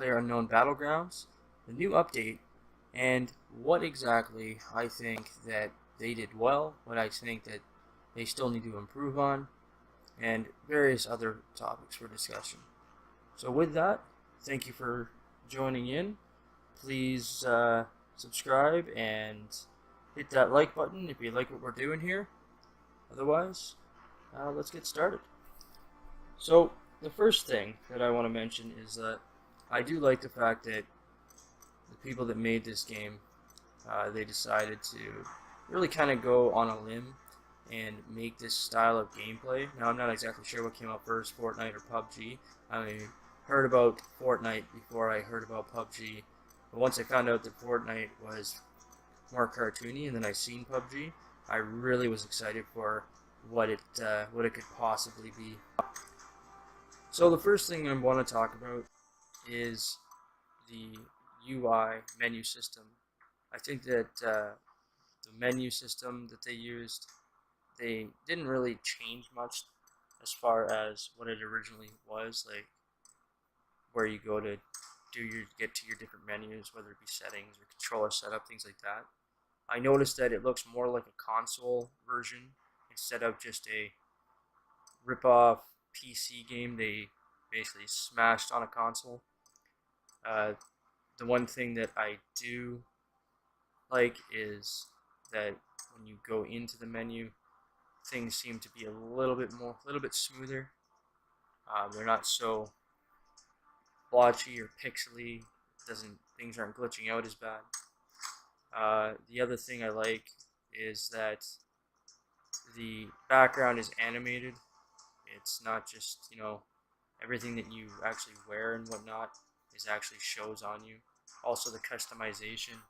PlayerUnknown Battlegrounds, the new update, and what exactly I think that they did well, what I think that they still need to improve on, and various other topics for discussion. So, with that, thank you for joining in. Please subscribe and hit that like button if you like what we're doing here. Otherwise, let's get started. So, the first thing that I want to mention is that I do like the fact that the people that made this game, they decided to really kind of go on a limb and make this style of gameplay. Now, I'm not exactly sure what came out first, Fortnite or PUBG. I heard about Fortnite before I heard about PUBG. But once I found out that Fortnite was more cartoony, and then I seen PUBG, I really was excited for what it could possibly be. So the first thing I want to talk about is the UI menu system. I think that the menu system that they used, they didn't really change much as far as what it originally was, like where you go to get to your different menus, whether it be settings or controller setup, things like that. I noticed that it looks more like a console version instead of just a rip-off PC game they basically smashed on a console. Uh, the one thing that I do like is that when you go into the menu, things seem to be a little bit smoother. They're not so blotchy or pixely. Doesn't Things aren't glitching out as bad. The other thing I like is that the background is animated. It's not just everything that you actually wear and whatnot is actually shows on you. Also, the customization.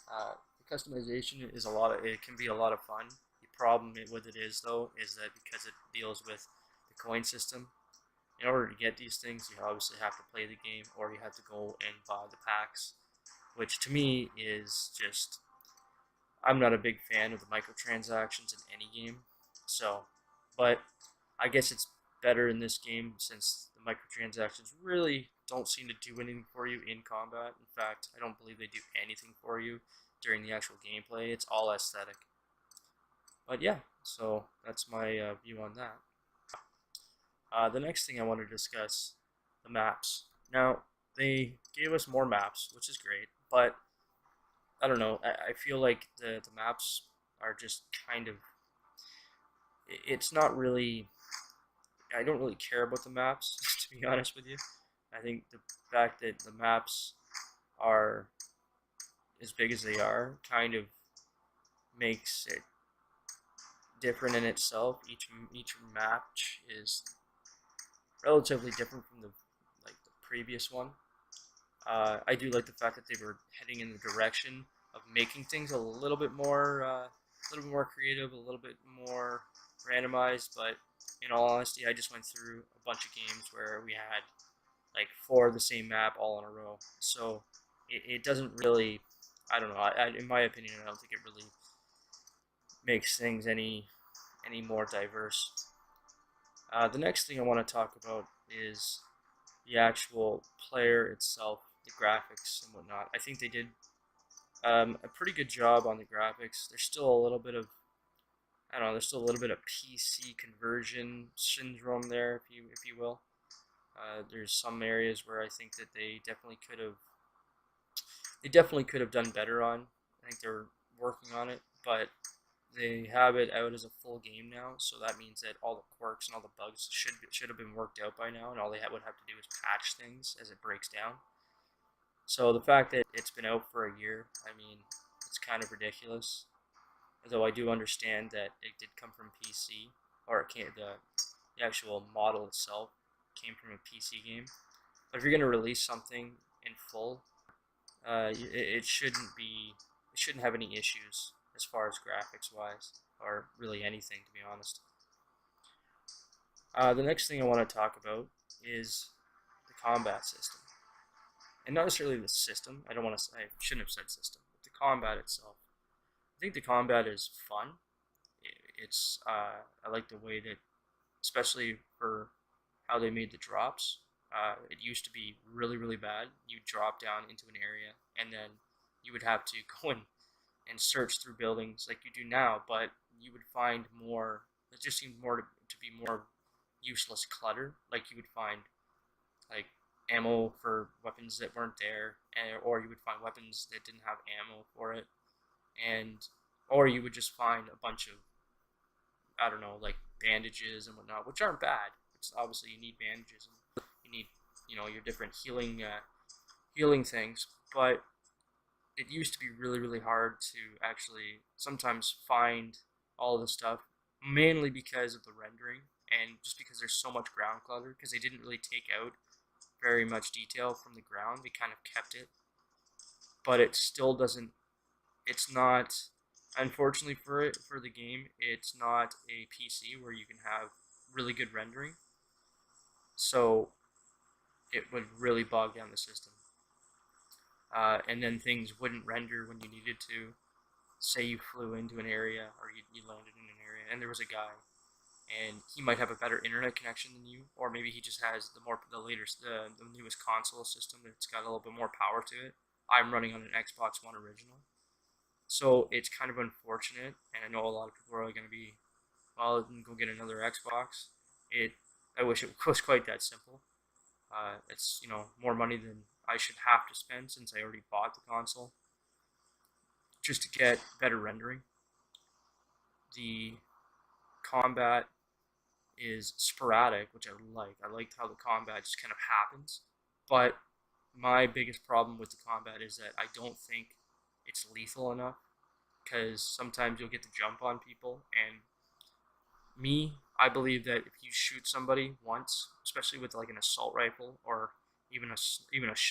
The customization is it can be a lot of fun. The problem with it is though is that because it deals with the coin system, in order to get these things, you obviously have to play the game or you have to go and buy the packs, which to me is just I'm not a big fan of the microtransactions in any game. So, but I guess it's better in this game since the microtransactions really don't seem to do anything for you in combat. In fact, I don't believe they do anything for you during the actual gameplay. It's all aesthetic. But yeah, so that's my view on that. The next thing I want to discuss, the maps. Now, they gave us more maps, which is great, but I don't know. I feel like the maps are just kind of. It's not really. I don't really care about the maps, to be honest with you. I think the fact that the maps are as big as they are kind of makes it different in itself. Each match is relatively different from the previous one. I do like the fact that they were heading in the direction of making things a little bit more creative, a little bit more randomized. But in all honesty, I just went through a bunch of games where we had like four of the same map all in a row. So it doesn't really, I don't know. In my opinion, I don't think it really makes things any more diverse. The next thing I want to talk about is the actual player itself, the graphics and whatnot. I think they did a pretty good job on the graphics. There's still a little bit of I don't know. There's still a little bit of PC conversion syndrome there, if you will. There's some areas where I think that they definitely could have done better on. I think they're working on it, but they have it out as a full game now, so that means that all the quirks and all the bugs should have been worked out by now, and all they would have to do is patch things as it breaks down. So the fact that it's been out for a year, I mean, it's kind of ridiculous. Although I do understand that it did come from PC, or the actual model itself came from a PC game. But if you're going to release something in full, it shouldn't have any issues as far as graphics wise, or really anything to be honest. The next thing I want to talk about is the combat system, and not necessarily the system. I shouldn't have said system, but the combat itself. I think the combat is fun. I like the way that, especially for how they made the drops. It used to be really, really bad. You drop down into an area, and then you would have to go in and search through buildings like you do now, but you would find more. It just seemed more to be more useless clutter. Like you would find like ammo for weapons that weren't there, or you would find weapons that didn't have ammo for it, and or you would just find a bunch of, I don't know, like bandages and whatnot, which aren't bad. It's obviously you need bandages and you need, your different healing things, but it used to be really, really hard to actually sometimes find all of the stuff, mainly because of the rendering and just because there's so much ground clutter, because they didn't really take out very much detail from the ground. They kind of kept it, but it still doesn't. It's not. Unfortunately for the game, it's not a PC where you can have really good rendering, so it would really bog down the system. And then things wouldn't render when you needed to. Say you flew into an area or you landed in an area and there was a guy and he might have a better internet connection than you, or maybe he just has the newest console system that's got a little bit more power to it. I'm running on an Xbox One original, so it's kind of unfortunate. And I know a lot of people are going to be, well, go get another Xbox. It I wish it was quite that simple. It's more money than I should have to spend since I already bought the console just to get better rendering. The combat is sporadic, which I like. I like how the combat just kind of happens. But my biggest problem with the combat is that I don't think it's lethal enough, because sometimes you'll get the jump on people, and I believe that if you shoot somebody once, especially with like an assault rifle or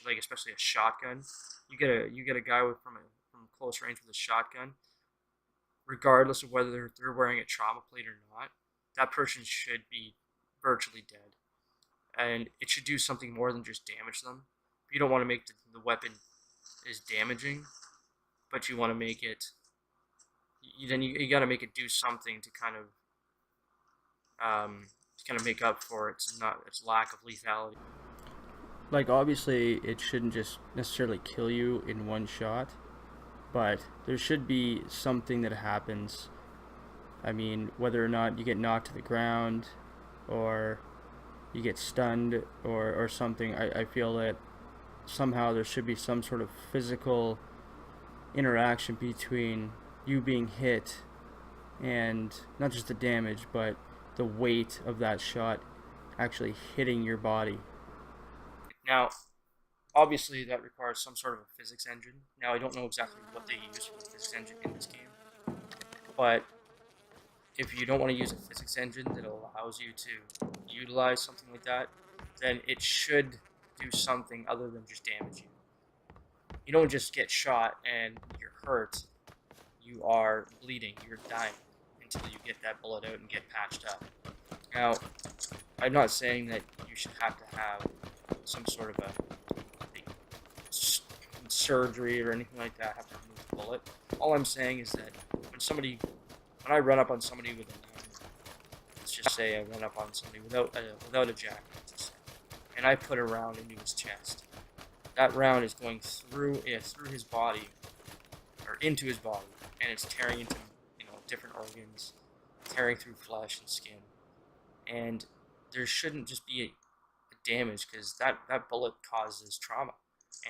like especially a shotgun, you get a guy from close range with a shotgun, regardless of whether they're wearing a trauma plate or not, that person should be virtually dead. And it should do something more than just damage them. You don't want to make the weapon is damaging, but you want to make it. You got to make it do something to kind of make up for its lack of lethality. Like, obviously, it shouldn't just necessarily kill you in one shot, but there should be something that happens. I mean, whether or not you get knocked to the ground or you get stunned or something, I feel that somehow there should be some sort of physical interaction between you being hit and not just the damage, but the weight of that shot actually hitting your body. Now, obviously, that requires some sort of a physics engine. Now, I don't know exactly what they use for the physics engine in this game, but if you don't want to use a physics engine that allows you to utilize something like that, then it should do something other than just damage you. You don't just get shot and you're hurt. You are bleeding. You're dying until you get that bullet out and get patched up. Now, I'm not saying that you should have to have some sort of a surgery or anything like that, have to remove the bullet. All I'm saying is that when I run up on somebody with a knife, let's just say I run up on somebody without a jacket, and I put a round into his chest. That round is going through his body or into his body, and it's tearing into different organs, tearing through flesh and skin, and there shouldn't just be a damage, because that bullet causes trauma,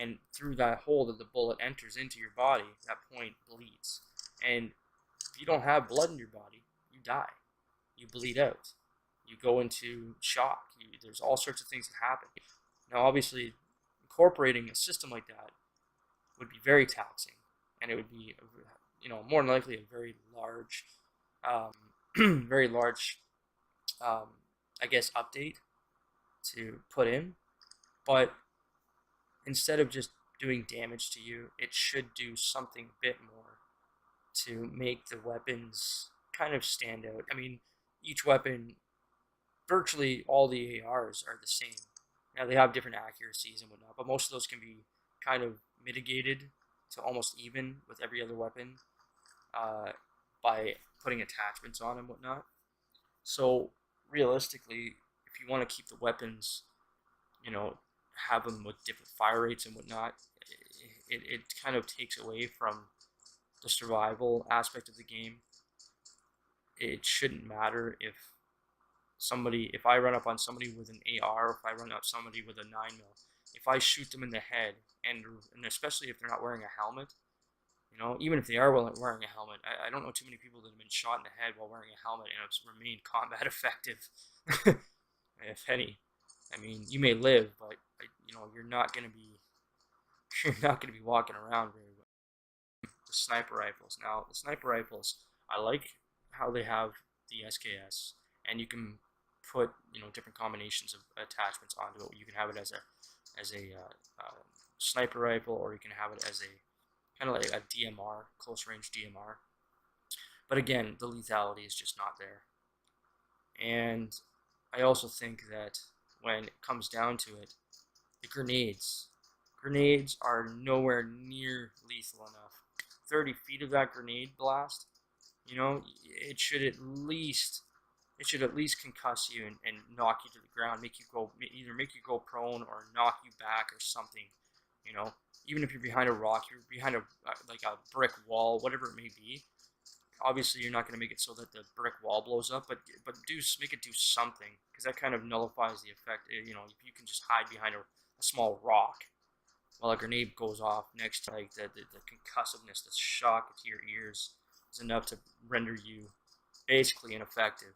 and through that hole that the bullet enters into your body, that point bleeds, and if you don't have blood in your body, you die. You bleed out. You go into shock. There's all sorts of things that happen. Now, obviously, incorporating a system like that would be very taxing, and it would be, more than likely a very large, very large, I guess, update to put in. But instead of just doing damage to you, it should do something a bit more to make the weapons kind of stand out. I mean, each weapon, virtually all the ARs are the same. Now, they have different accuracies and whatnot, but most of those can be kind of mitigated to almost even with every other weapon by putting attachments on and whatnot. So, realistically, if you want to keep the weapons, you know, have them with different fire rates and whatnot, it kind of takes away from the survival aspect of the game. It shouldn't matter if I run up on somebody with an AR, or if I run up somebody with a 9mm, if I shoot them in the head, and especially if they're not wearing a helmet, even if they are wearing a helmet, I don't know too many people that have been shot in the head while wearing a helmet and have remained combat effective, if any. I mean, you may live, but you're not gonna be walking around very well. The sniper rifles. Now, the sniper rifles, I like how they have the SKS, and you can put different combinations of attachments onto it. You can have it as a sniper rifle, or you can have it as a kind of like a DMR, close range DMR. But again, the lethality is just not there. And I also think that when it comes down to it, the grenades are nowhere near lethal enough. 30 feet of that grenade blast, it should at least concuss you and knock you to the ground, either make you go prone or knock you back or something. Even if you're behind a rock, you're behind like a brick wall, whatever it may be. Obviously, you're not going to make it so that the brick wall blows up, but make it do something, because that kind of nullifies the effect. If you can just hide behind a small rock while a grenade goes off next to, like, the concussiveness, the shock to your ears is enough to render you basically ineffective.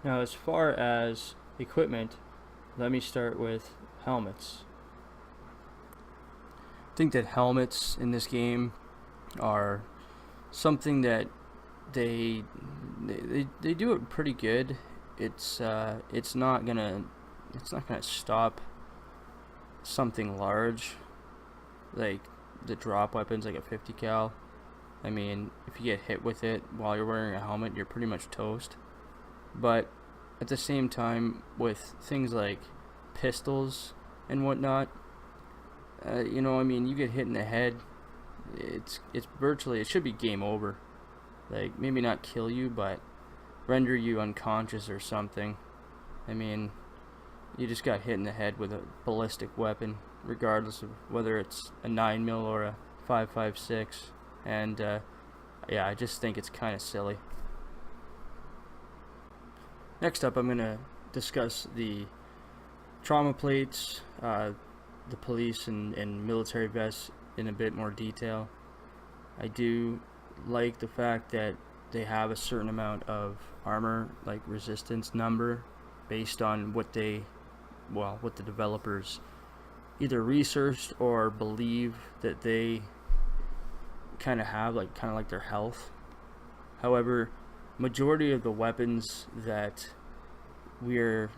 Now, as far as equipment, let me start with helmets. I think that helmets in this game are something that they do it pretty good. It's not gonna stop something large like the drop weapons, like a 50 cal. I mean, if you get hit with it while you're wearing a helmet, you're pretty much toast. But at the same time, with things like pistols and whatnot, I mean, you get hit in the head, it's virtually, it should be game over. Like, maybe not kill you, but render you unconscious or something. I mean, you just got hit in the head with a ballistic weapon, regardless of whether it's a 9mm or a 5.56. And yeah, I just think it's kind of silly. Next up, I'm going to discuss the trauma plates, the police and military vests in a bit more detail. I do like the fact that they have a certain amount of armor, like resistance number, based on what the developers either researched or believe that they kind of have, kind of like their health. However, majority of the weapons that you're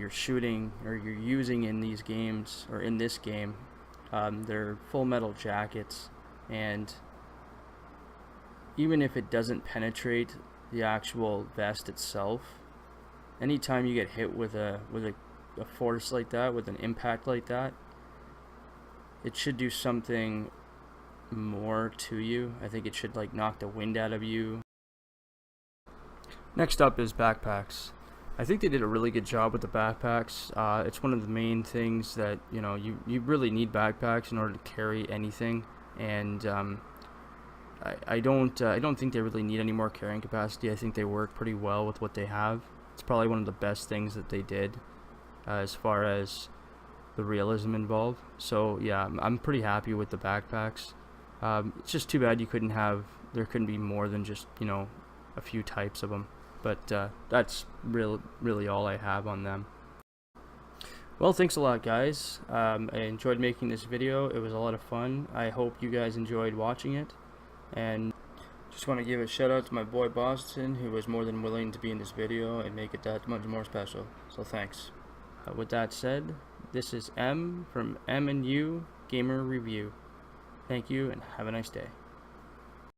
shooting or you're using in these games, or in this game, they're full metal jackets, and even if it doesn't penetrate the actual vest itself, anytime you get hit with a force like that, with an impact like that, it should do something more to you. I think it should knock the wind out of you. Next up is backpacks. I think they did a really good job with the backpacks. It's one of the main things that you really need backpacks in order to carry anything, and I don't think they really need any more carrying capacity. I think they work pretty well with what they have. It's probably one of the best things that they did as far as the realism involved. So yeah, I'm pretty happy with the backpacks. It's just too bad there couldn't be more than just a few types of them. But that's really all I have on them. Well, thanks a lot, guys. I enjoyed making this video. It was a lot of fun. I hope you guys enjoyed watching it. And just want to give a shout out to my boy Boston, who was more than willing to be in this video and make it that much more special. So thanks. With that said, this is M from M&U Gamer Review. Thank you and have a nice day.